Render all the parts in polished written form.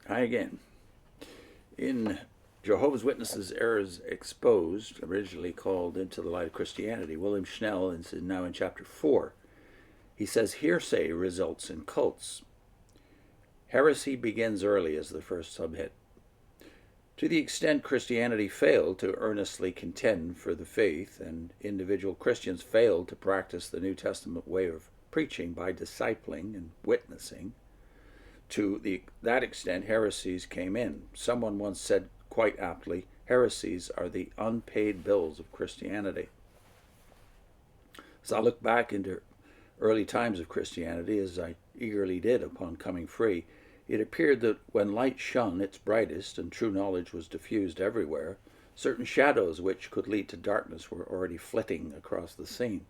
Hi again. In Jehovah's Witnesses Errors Exposed, originally called Into the Light of Christianity, William Schnell is now in chapter 4. He says hearsay results in cults. Heresy begins early as the first subhead. To the extent Christianity failed to earnestly contend for the faith and individual Christians failed to practice the New Testament way of preaching by discipling and witnessing, to that extent, heresies came in. Someone once said quite aptly, heresies are the unpaid bills of Christianity. As I look back into early times of Christianity, as I eagerly did upon coming free, it appeared that when light shone its brightest and true knowledge was diffused everywhere, certain shadows which could lead to darkness were already flitting across the scene.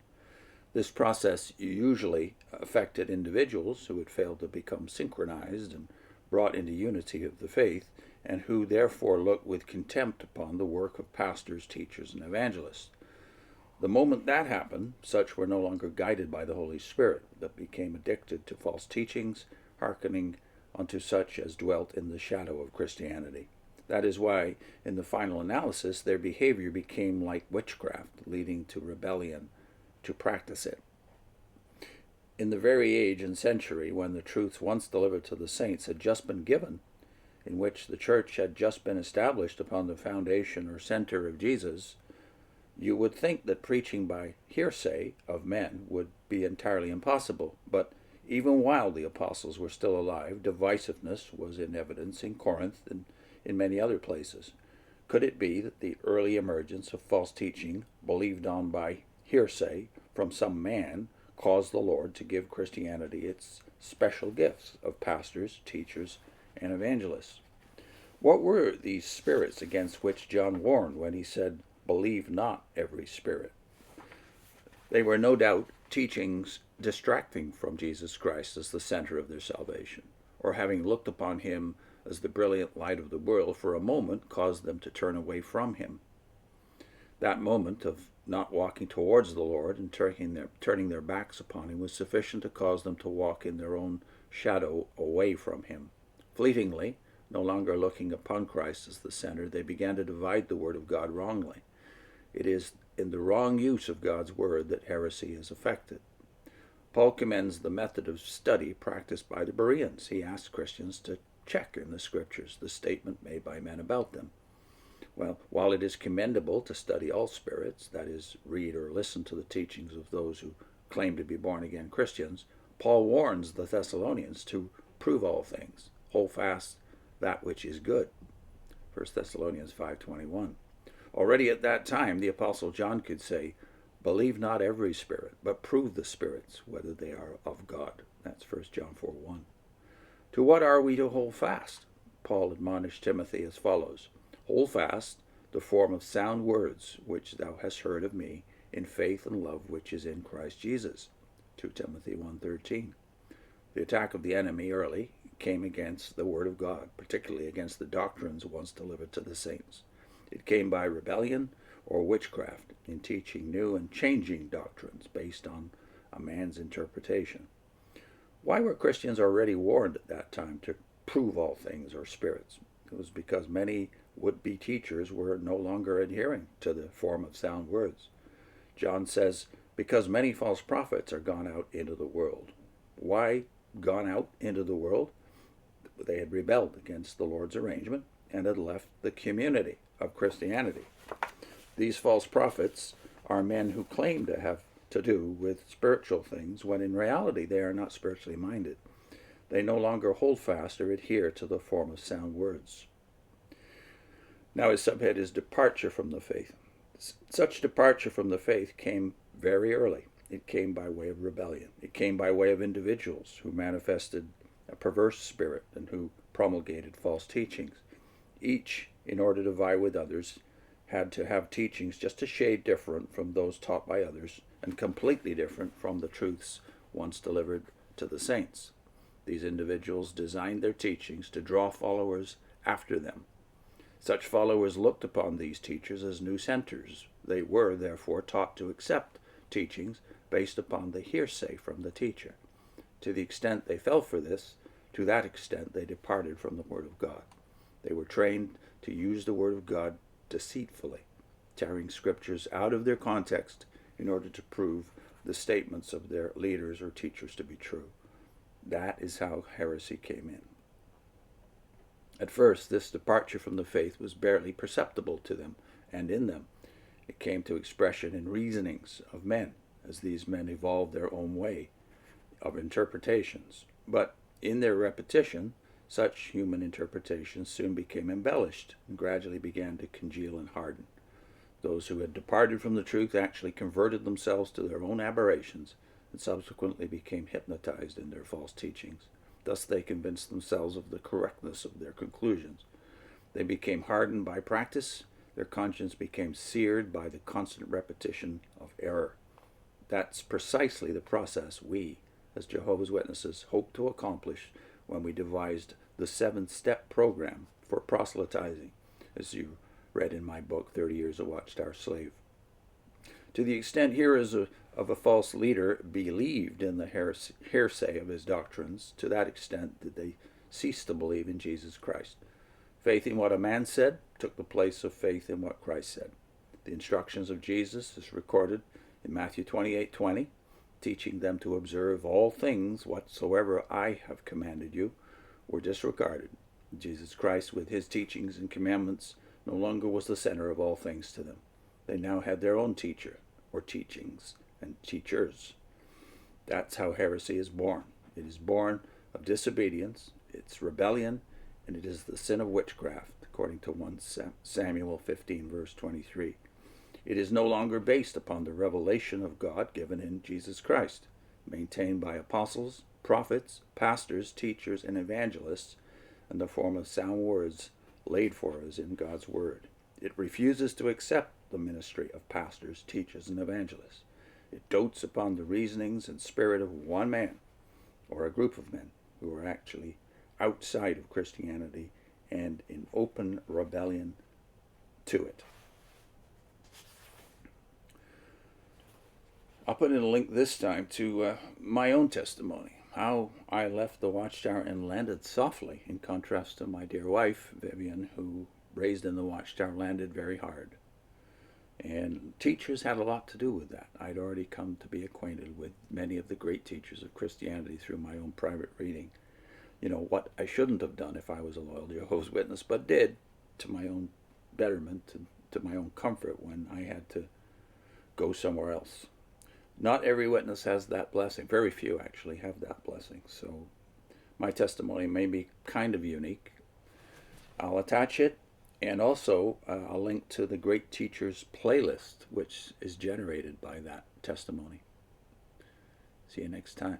This process usually affected individuals who had failed to become synchronized and brought into unity of the faith, and who therefore looked with contempt upon the work of pastors, teachers, and evangelists. The moment that happened, such were no longer guided by the Holy Spirit, but became addicted to false teachings, hearkening unto such as dwelt in the shadow of Christianity. That is why, in the final analysis, their behavior became like witchcraft, leading to rebellion to practice it. In the very age and century when the truths once delivered to the saints had just been given, in which the church had just been established upon the foundation or center of Jesus, you would think that preaching by hearsay of men would be entirely impossible. But even while the apostles were still alive, divisiveness was in evidence in Corinth and in many other places. Could it be that the early emergence of false teaching, believed on by hearsay from some man, caused the Lord to give Christianity its special gifts of pastors, teachers, and evangelists? What were these spirits against which John warned when he said, "Believe not every spirit"? They were no doubt teachings distracting from Jesus Christ as the center of their salvation, or having looked upon him as the brilliant light of the world for a moment caused them to turn away from him. That moment of not walking towards the Lord and turning their backs upon him was sufficient to cause them to walk in their own shadow away from him. Fleetingly, no longer looking upon Christ as the center, they began to divide the word of God wrongly. It is in the wrong use of God's word that heresy is affected. Paul commends the method of study practiced by the Bereans. He asks Christians to check in the scriptures the statement made by men about them. Well, while it is commendable to study all spirits, that is, read or listen to the teachings of those who claim to be born-again Christians, Paul warns the Thessalonians to prove all things, hold fast that which is good. 1 Thessalonians 5:21. Already at that time, the Apostle John could say, "Believe not every spirit, but prove the spirits, whether they are of God." That's 1 John 4:1. To what are we to hold fast? Paul admonished Timothy as follows: "Hold fast the form of sound words which thou hast heard of me, in faith and love which is in Christ Jesus." 2 Timothy 1:13. The attack of the enemy early came against the word of God, particularly against the doctrines once delivered to the saints. It came by rebellion or witchcraft in teaching new and changing doctrines based on a man's interpretation. Why were Christians already warned at that time to prove all things or spirits? It was because many would-be teachers were no longer adhering to the form of sound words. John says, because many false prophets are gone out into the world. Why gone out into the world? They had rebelled against the Lord's arrangement and had left the community of Christianity. These false prophets are men who claim to have to do with spiritual things when in reality they are not spiritually minded. They no longer hold fast or adhere to the form of sound words. Now his subhead is departure from the faith. Such departure from the faith came very early. It came by way of rebellion. It came by way of individuals who manifested a perverse spirit and who promulgated false teachings. Each, in order to vie with others, had to have teachings just a shade different from those taught by others and completely different from the truths once delivered to the saints. These individuals designed their teachings to draw followers after them. Such followers looked upon these teachers as new centers. They were, therefore, taught to accept teachings based upon the hearsay from the teacher. To the extent they fell for this, To that extent, they departed from the Word of God. They were trained to use the Word of God deceitfully, tearing scriptures out of their context in order to prove the statements of their leaders or teachers to be true. That is how heresy came in. At first, this departure from the faith was barely perceptible to them and in them. It came to expression in reasonings of men, as these men evolved their own way of interpretations. But in their repetition, such human interpretations soon became embellished and gradually began to congeal and harden. Those who had departed from the truth actually converted themselves to their own aberrations and subsequently became hypnotized in their false teachings. Thus they convinced themselves of the correctness of their conclusions. They became hardened by practice. Their conscience became seared by the constant repetition of error. That's precisely the process we, as Jehovah's Witnesses, hope to accomplish when we devised the 7-step program for proselytizing, as you read in my book, 30 Years a Watchtower Slave. To the extent hearers of a false leader believed in the hearsay of his doctrines, to that extent did they cease to believe in Jesus Christ. Faith in what a man said took the place of faith in what Christ said. The instructions of Jesus is recorded in Matthew 28:20, teaching them to observe all things whatsoever I have commanded you, were disregarded. Jesus Christ, with his teachings and commandments, no longer was the center of all things to them. They now had their own teacher, or teachings, and teachers. That's how heresy is born. It is born of disobedience, it's rebellion, and it is the sin of witchcraft, according to 1 Samuel 15, verse 23. It is no longer based upon the revelation of God given in Jesus Christ, maintained by apostles, prophets, pastors, teachers, and evangelists, in the form of sound words laid for us in God's Word. It refuses to accept the ministry of pastors, teachers, and evangelists. It dotes upon the reasonings and spirit of one man, or a group of men, who are actually outside of Christianity and in open rebellion to it. I'll put in a link this time to my own testimony, how I left the Watchtower and landed softly, in contrast to my dear wife, Vivian, who, raised in the Watchtower, landed very hard. And teachers had a lot to do with that. I'd already come to be acquainted with many of the great teachers of Christianity through my own private reading. You know, what I shouldn't have done if I was a loyal Jehovah's Witness, but did, to my own betterment, to my own comfort when I had to go somewhere else. Not every witness has that blessing. Very few actually have that blessing. So my testimony may be kind of unique. I'll attach it, and also I'll link to the Great Teachers playlist, which is generated by that testimony. See you next time.